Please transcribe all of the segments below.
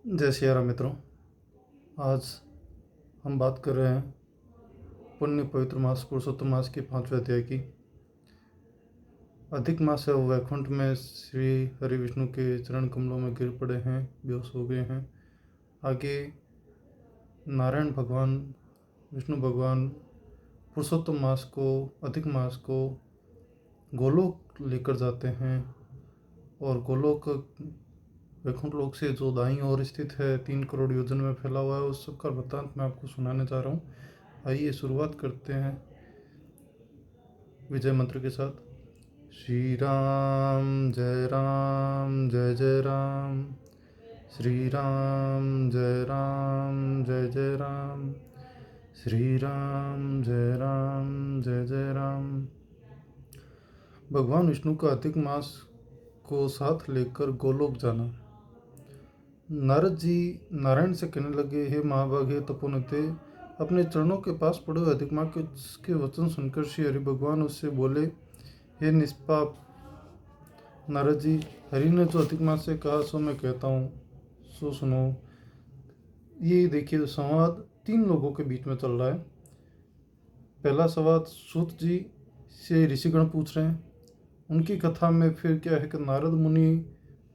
जय सिया राम मित्रों। आज हम बात कर रहे हैं पुण्य पवित्र मास पुरुषोत्तम मास के 5वें अध्याय की। अधिक मास है, वैकुंठ में श्री हरि विष्णु के चरण कमलों में गिर पड़े हैं, बेहोश हो गए हैं। आगे नारायण भगवान, विष्णु भगवान पुरुषोत्तम मास को, अधिक मास को गोलोक लेकर जाते हैं और गोलोक वैकुंठ लोक से जो दाईं ओर स्थित है, 3 करोड़ योजन में फैला हुआ है, उस सब का वृत्तांत मैं आपको सुनाने जा रहा हूँ। आइए शुरुआत करते हैं विजय मंत्र के साथ। श्री राम जय राम जय जय राम, श्री राम जय राम जय जय राम, श्री राम जय राम जय जय राम। भगवान विष्णु का अधिक मास को साथ लेकर गोलोक जाना। नारद जी नारायण से कहने लगे, हे महाभागे तपोनिते, अपने चरणों के पास पड़े हुए अधिक मास के वचन सुनकर श्री हरि भगवान उससे बोले, हे निष्पाप नारद जी, हरि ने जो अधिक मास से कहा सो मैं कहता हूँ, सो सुनो। ये देखिए, संवाद 3 लोगों के बीच में चल रहा है। पहला संवाद सूत जी से ऋषिगण पूछ रहे हैं। उनकी कथा में फिर क्या है कि नारद मुनि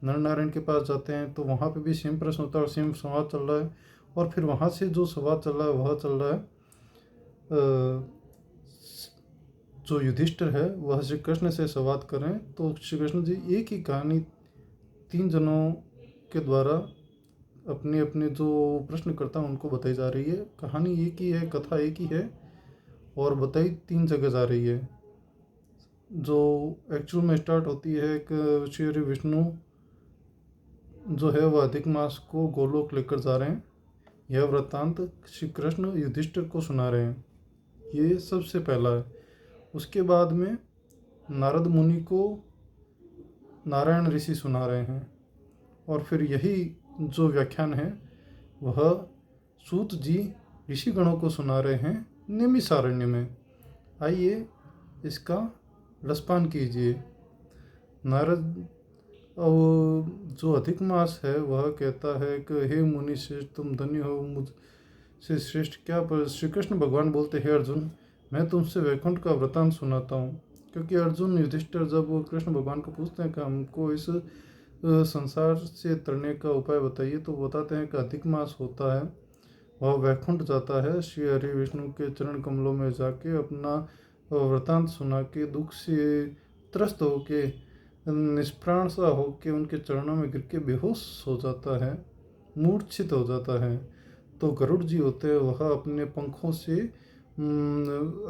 नर नारायण के पास जाते हैं, तो वहाँ पे भी सेम प्रश्न होता है और सेम संवाद चल रहा है। और फिर वहाँ से जो संवाद चल रहा है वह चल रहा है, जो युधिष्ठिर है वह श्री कृष्ण से संवाद करें, तो श्री कृष्ण जी एक ही कहानी 3 जनों के द्वारा अपने अपने जो प्रश्न करता है उनको बताई जा रही है। कहानी एक ही है, कथा एक ही है और बताई 3 जगह जा रही है। जो एक्चुअल में स्टार्ट होती है एक श्री विष्णु जो है वह अधिक मास को गोलोक लेकर जा रहे हैं। यह वृत्तांत श्री कृष्ण युधिष्ठिर को सुना रहे हैं, ये सबसे पहला है। उसके बाद में नारद मुनि को नारायण ऋषि सुना रहे हैं और फिर यही जो व्याख्यान है वह सूत जी ऋषिगणों को सुना रहे हैं नैमिषारण्य में। आइए इसका रसपान कीजिए। नारद जो अधिक मास है वह कहता है कि हे मुनि श्रेष्ठ, तुम धन्य हो, मुझसे श्रेष्ठ क्या। पर श्री कृष्ण भगवान बोलते हैं, अर्जुन मैं तुमसे वैकुंठ का वृतांत सुनाता हूँ। क्योंकि अर्जुन युधिष्ठिर जब वो कृष्ण भगवान को पूछते हैं कि हमको इस संसार से तरने का उपाय बताइए, तो बताते हैं कि अधिक मास होता है, वह वैकुंठ जाता है, श्री हरि विष्णु के चरण कमलों में जाके अपना वृतांत सुना के दुख से त्रस्त होके निष्प्राण सा होके उनके चरणों में गिर के बेहोश हो जाता है, मूर्छित हो जाता है। तो गरुड़ जी होते हैं, वह अपने पंखों से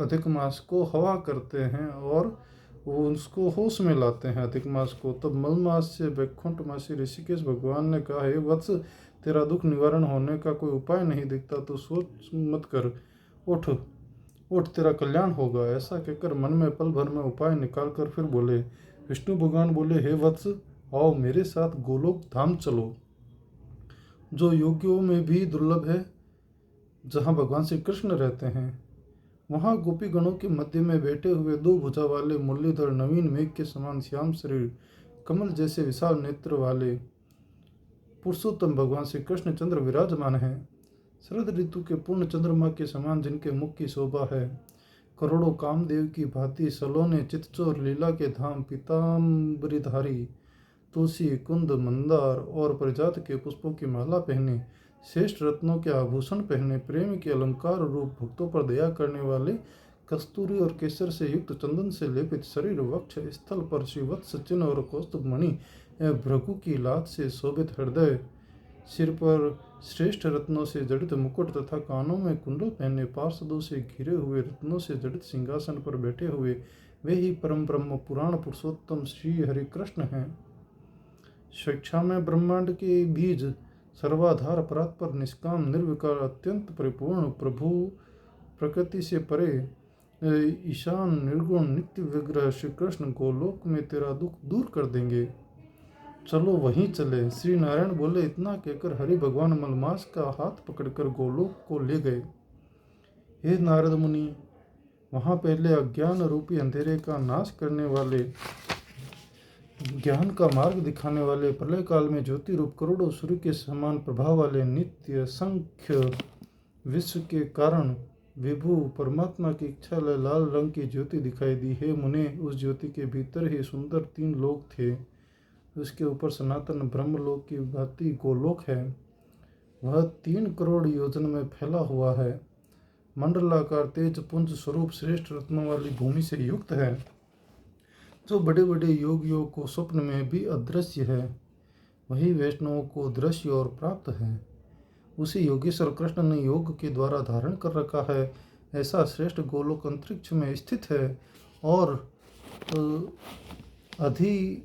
अधिक मास को हवा करते हैं और वो उसको होश में लाते हैं अधिक मास को। तब मल मास से वैकुंठ मासी ऋषिकेश भगवान ने कहा, हे वत्स, तेरा दुख निवारण होने का कोई उपाय नहीं दिखता, तो सोच मत कर, उठ उठ, तेरा कल्याण होगा। ऐसा कहकर मन में पल भर में उपाय निकाल कर फिर बोले। विष्णु भगवान बोले, हे वत्स, आओ मेरे साथ गोलोक धाम चलो, जो योगियों में भी दुर्लभ है, जहाँ भगवान श्री कृष्ण रहते हैं। वहाँ गोपी गणों के मध्य में बैठे हुए 2 भुजा वाले मुरलीधर, नवीन मेघ के समान श्याम शरीर, कमल जैसे विशाल नेत्र वाले पुरुषोत्तम भगवान श्री कृष्ण चंद्र विराजमान हैं। शरद ऋतु के पूर्ण चंद्रमा के समान जिनके मुख की शोभा है, करोड़ों कामदेव की भांति सलोने चितचोर लीला के धाम, पीताम्बरीधारी, तुलसी, कुंद, मंदार और परिजात के पुष्पों की माला पहने, श्रेष्ठ रत्नों के आभूषण पहने, प्रेम के अलंकार रूप भक्तों पर दया करने वाले, कस्तूरी और केसर से युक्त चंदन से लेपित शरीर, वक्ष स्थल पर श्रीवत्स चिन्ह और कौस्तुभ मणि, भृगु की लात से शोभित हृदय, सिर पर श्रेष्ठ रत्नों से जड़ित मुकुट तथा कानों में कुंडल पहने, पार्षदों से घिरे हुए रत्नों से जड़ित सिंहासन पर बैठे हुए, वे ही परम ब्रह्म पुराण पुरुषोत्तम श्री हरि कृष्ण हैं। स्वेच्छा में ब्रह्मांड के बीज, सर्वाधार, परात्पर, निष्काम, निर्विकार, अत्यंत परिपूर्ण, प्रभु, प्रकृति से परे, ईशान, निर्गुण, नित्य विग्रह श्री कृष्ण गोलोक में तेरा दुख दूर कर देंगे, चलो वहीं चले। श्री नारायण बोले। इतना कहकर हरि भगवान मलमास का हाथ पकड़कर गोलोक को ले गए। हे नारद मुनि, वहाँ पहले अज्ञान रूपी अंधेरे का नाश करने वाले ज्ञान का मार्ग दिखाने वाले, प्रलय काल में ज्योति रूप करोड़ों सूर्य के समान प्रभाव वाले, नित्य संख्य विश्व के कारण विभु परमात्मा की इच्छा लाल रंग की ज्योति दिखाई दी। हे मुने, उस ज्योति के भीतर ही सुंदर 3 लोक थे। उसके ऊपर सनातन ब्रह्मलोक की भांति गोलोक है। वह 3 करोड़ योजन में फैला हुआ है। मंडलाकार तेज पुंज स्वरूप श्रेष्ठ रत्नों वाली भूमि से युक्त है, जो बड़े बड़े योगियों को स्वप्न में भी अदृश्य है। वही वैष्णवों को दृश्य और प्राप्त है। उसी योगेश्वर कृष्ण ने योग के द्वारा धारण कर रखा है। ऐसा श्रेष्ठ गोलोक अंतरिक्ष में स्थित है और आदि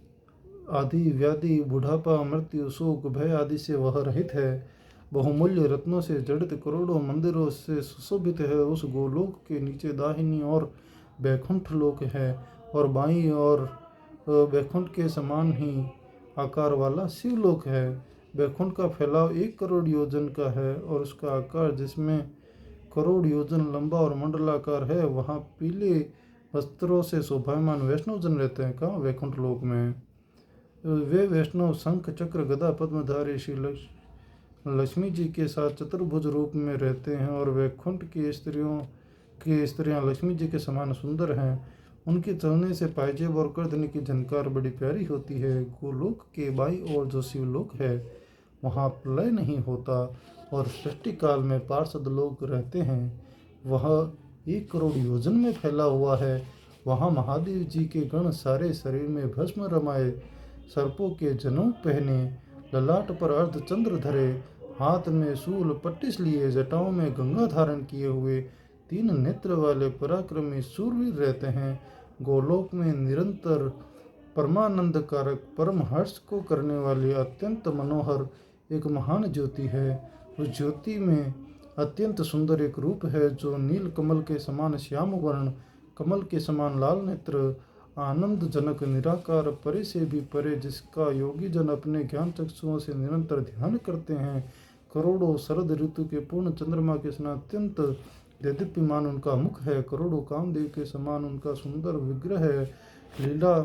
आदि व्याधि बुढ़ापा मृत्यु शोक भय आदि से वह रहित है। बहुमूल्य रत्नों से जड़ित करोड़ों मंदिरों से सुशोभित है। उस गोलोक के नीचे दाहिनी और वैकुंठ लोक है और बाईं और वैकुंठ के समान ही आकार वाला शिवलोक है। वैकुंठ का फैलाव 1 करोड़ योजन का है और उसका आकार जिसमें करोड़ योजन लंबा और मंडलाकार है। वहाँ पीले वस्त्रों से शोभायमान वैष्णवजन रहते हैं। कहाँ? वैकुंठ लोक में। वे वैष्णव शंख चक्र गदा पद्मधारी श्री लक्ष्मी जी के साथ चतुर्भुज रूप में रहते हैं और वैकुंठ की स्त्रियां लक्ष्मी जी के समान सुंदर हैं। उनके चलने से पायजेब और गर्दन की झनकार बड़ी प्यारी होती है। गोलोक के बाईं ओर जो शिवलोक है, वहाँ प्रलय नहीं होता और सृष्टि काल में पार्षद लोग रहते हैं। वह 1 करोड़ योजन में फैला हुआ है। वहाँ महादेव जी के गण सारे शरीर में भस्म रमाए, सर्पों के जनेऊ पहने, ललाट पर अर्धचंद्र धरे, हाथ में शूल पट्टिस लिए, जटाओं में गंगा धारण किए हुए 3 नेत्र वाले पराक्रमी शूरवीर रहते हैं। गोलोक में निरंतर परमानंद कारक परम हर्ष को करने वाली अत्यंत मनोहर एक महान ज्योति है। उस ज्योति में अत्यंत सुंदर एक रूप है, जो नील कमल के समान श्याम वर्ण, कमल के समान लाल नेत्र, आनंद जनक निराकार, परे से भी परे, जिसका योगी जन अपने ज्ञान चक्षुओं से निरंतर ध्यान करते हैं। करोड़ों शरद ऋतु के पूर्ण चंद्रमा के समान अत्यंत देदीप्यमान उनका मुख है। करोड़ों कामदेव के समान उनका सुंदर विग्रह है। लीला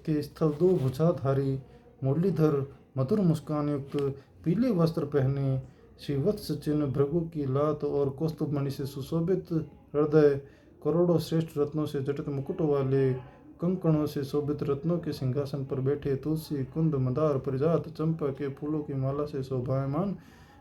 के स्थल 2 भुजाधारी, मुरलीधर, मधुर मुस्कान युक्त, पीले वस्त्र पहने, श्रीवत्स चिन्ह, भृगु की लात और कौस्तुभ मणि से सुशोभित हृदय, करोड़ों श्रेष्ठ रत्नों से जटित मुकुट वाले, कंकणों से शोभित रत्नों के सिंहासन पर बैठे, तुलसी कुंद मंदार परिजात चंपा के फूलों की माला से शोभायमान,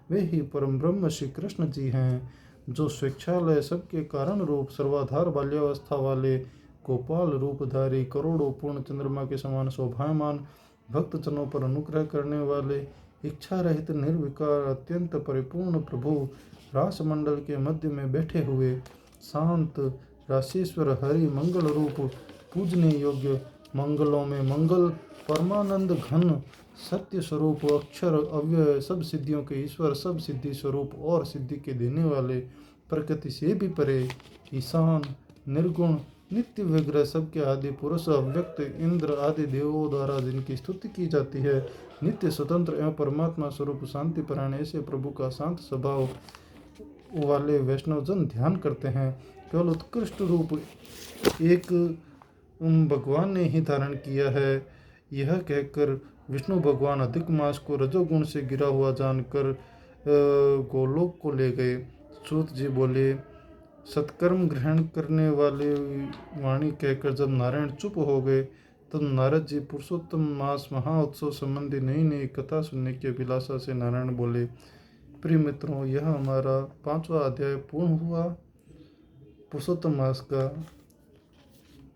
वे ही परम ब्रह्म श्री कृष्ण जी हैं, जो स्वेच्छालय सबके कारण रूप, सर्वाधार बाल्यावस्था वाले, गोपाल रूपधारी, करोड़ों पूर्ण चंद्रमा के समान शोभायमान, भक्तजनों पर अनुग्रह करने वाले, इच्छा रहित निर्विकार अत्यंत परिपूर्ण प्रभु, रास मंडल के मध्य में बैठे हुए शांत राशेश्वर हरि, मंगल रूप, पूजने योग्य, मंगलों में मंगल, परमानंद घन, सत्य स्वरूप, अक्षर अव्यय, सब सिद्धियों के ईश्वर, सब सिद्धि स्वरूप और सिद्धि के देने वाले, प्रकृति से भी परे, ईशान, निर्गुण, नित्य विग्रह, सबके आदि पुरुष, अव्यक्त, इंद्र आदि देवों द्वारा जिनकी स्तुति की जाती है, नित्य स्वतंत्र एवं परमात्मा स्वरूप शांति परायण, ऐसे प्रभु का शांत स्वभाव वाले वैष्णवजन ध्यान करते हैं। केवल उत्कृष्ट रूप एक भगवान ने ही धारण किया है। यह कहकर विष्णु भगवान अधिक मास को रजोगुण से गिरा हुआ जानकर गोलोक को ले गए। सूत जी बोले, सत्कर्म ग्रहण करने वाले वाणी कहकर जब नारायण चुप हो गए, तब नारद जी पुरुषोत्तम मास महाउत्सव संबंधी नई नई कथा सुनने की अभिलाषा से नारायण बोले, प्रिय मित्रों, यह हमारा 5वां अध्याय पूर्ण हुआ पुरुषोत्तम मास का।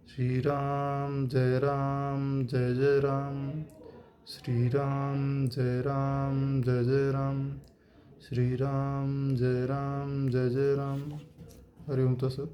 श्री राम जय जय राम, श्री राम जय जय राम, श्री राम जय जय राम। हरि ओम तत्सत।